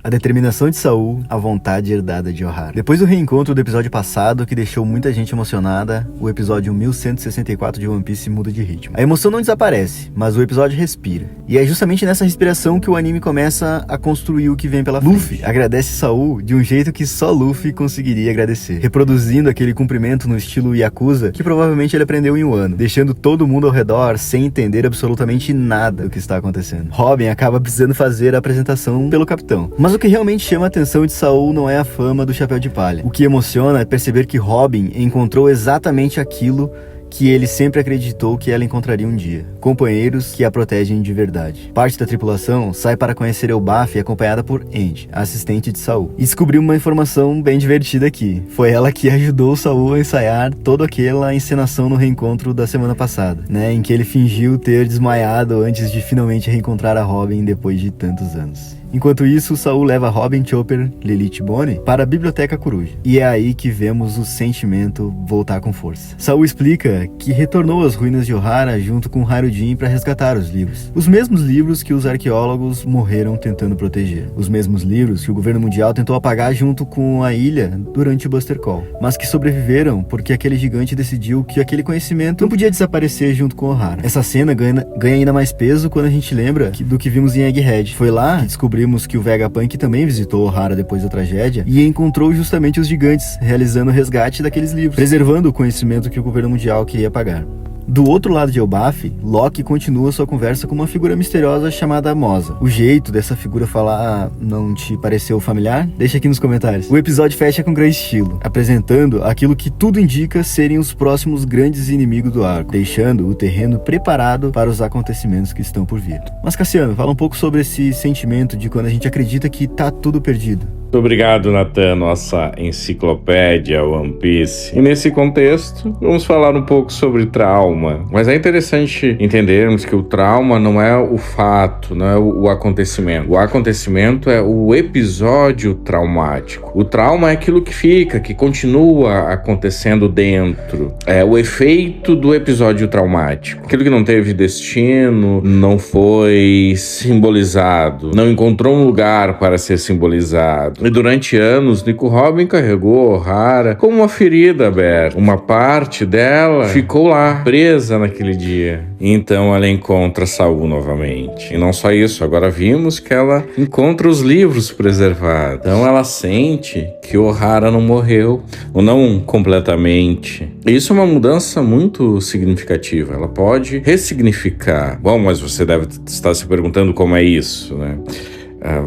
A determinação de Saul, a vontade herdada de Ohara. Depois do reencontro do episódio passado, que deixou muita gente emocionada, o episódio 1164 de One Piece muda de ritmo. A emoção não desaparece, mas o episódio respira. E é justamente nessa respiração que o anime começa a construir o que vem pela frente. Luffy agradece Saul de um jeito que só Luffy conseguiria agradecer, reproduzindo aquele cumprimento no estilo Yakuza que provavelmente ele aprendeu em Wano, deixando todo mundo ao redor sem entender absolutamente nada do que está acontecendo. Robin acaba precisando fazer a apresentação pelo capitão. Mas o que realmente chama a atenção de Saul não é a fama do Chapéu de Palha. O que emociona é perceber que Robin encontrou exatamente aquilo que ele sempre acreditou que ela encontraria um dia. Companheiros que a protegem de verdade. Parte da tripulação sai para conhecer Elbaf, acompanhada por Angie, a assistente de Saul. E descobriu uma informação bem divertida aqui. Foi ela que ajudou Saul a ensaiar toda aquela encenação no reencontro da semana passada, né? Em que ele fingiu ter desmaiado antes de finalmente reencontrar a Robin depois de tantos anos. Enquanto isso, Saul leva Robin, Chopper, Lilith e Bonnie para a Biblioteca Coruja. E é aí que vemos o sentimento voltar com força. Saul explica que retornou às ruínas de Ohara junto com Harudin para resgatar os livros. Os mesmos livros que os arqueólogos morreram tentando proteger. Os mesmos livros que o governo mundial tentou apagar junto com a ilha durante o Buster Call. Mas que sobreviveram porque aquele gigante decidiu que aquele conhecimento não podia desaparecer junto com Ohara. Essa cena ganha ainda mais peso quando a gente lembra do que vimos em Egghead. Foi lá que descobrimos que o Vegapunk também visitou Ohara depois da tragédia e encontrou justamente os gigantes, realizando o resgate daqueles livros, preservando o conhecimento que o governo mundial queria apagar. Do outro lado de Elbaf, Loki continua sua conversa com uma figura misteriosa chamada Moza. O jeito dessa figura falar não te pareceu familiar? Deixa aqui nos comentários. O episódio fecha com grande estilo, apresentando aquilo que tudo indica serem os próximos grandes inimigos do arco, deixando o terreno preparado para os acontecimentos que estão por vir. Mas Cassiano, fala um pouco sobre esse sentimento de quando a gente acredita que tá tudo perdido. Muito obrigado, Nathan, nossa enciclopédia One Piece. E nesse contexto, vamos falar um pouco sobre trauma. Mas é interessante entendermos que o trauma não é o fato, não é o acontecimento. O acontecimento é o episódio traumático. O trauma é aquilo que fica, que continua acontecendo dentro. É o efeito do episódio traumático. Aquilo que não teve destino, não foi simbolizado, não encontrou um lugar para ser simbolizado. E durante anos, Nico Robin carregou Ohara como uma ferida aberta. Uma parte dela ficou lá, presa naquele dia. Então ela encontra Saul novamente. E não só isso, agora vimos que ela encontra os livros preservados. Então ela sente que Ohara não morreu, ou não completamente. E isso é uma mudança muito significativa. Ela pode ressignificar. Bom, mas você deve estar se perguntando como é isso, né?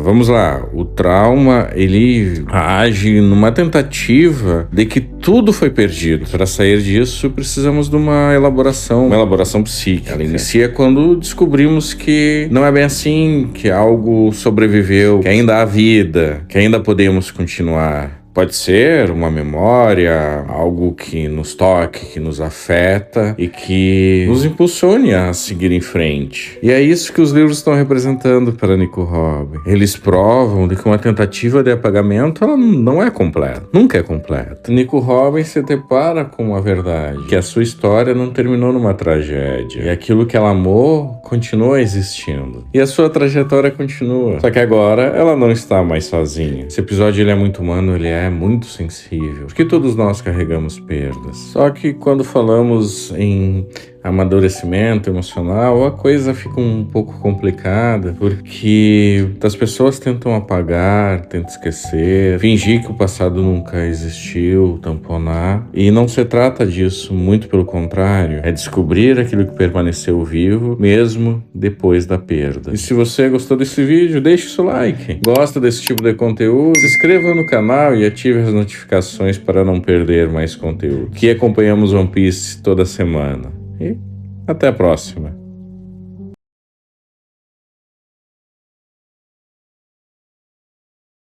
Vamos lá, o trauma, ele age numa tentativa de que tudo foi perdido. Para sair disso, precisamos de uma elaboração psíquica. Ela inicia quando descobrimos que não é bem assim, que algo sobreviveu, que ainda há vida, que ainda podemos continuar. Pode ser uma memória, algo que nos toque, que nos afeta e que nos impulsione a seguir em frente. E é isso que os livros estão representando para Nico Robin. Eles provam de que uma tentativa de apagamento ela não é completa, nunca é completa. Nico Robin se depara com a verdade, que a sua história não terminou numa tragédia. E aquilo que ela amou continua existindo. E a sua trajetória continua. Só que agora ela não está mais sozinha. Esse episódio ele é muito humano, ele é muito sensível, porque todos nós carregamos perdas. Só que quando falamos em amadurecimento emocional, a coisa fica um pouco complicada, porque as pessoas tentam apagar, tentam esquecer, fingir que o passado nunca existiu, tamponar, e não se trata disso, muito pelo contrário, é descobrir aquilo que permaneceu vivo, mesmo depois da perda. E se você gostou desse vídeo, deixe seu like, gosta desse tipo de conteúdo, se inscreva no canal e ative as notificações para não perder mais conteúdo, que acompanhamos One Piece toda semana. E até a próxima.